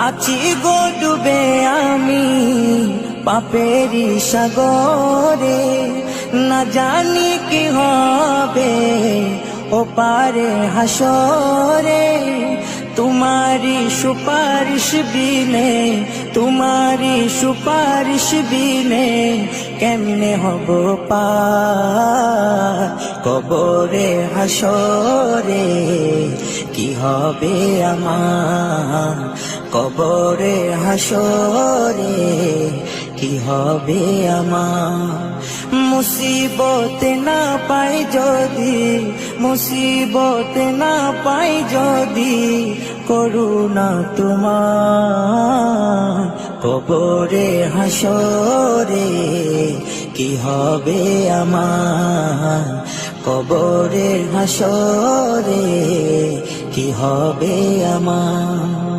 আছি গো ডুবে আমি পাপেরি সাগরে, না জানি কি হবে ও পারে হাসরে। তোমারি সুপারিশ বিনে, তোমারি সুপারিশ বিনে কেমনে হব পার কবরে হাসরে। কি হবে আমার কবরে হাসরে, কি হবে আমার। মুসিবত না পাই যদি, মুসিবত না পাই যদি করুণা তোমার কবরে হাসরে। কি হবে আমার কবরে হাসরে, কি হবে আমার।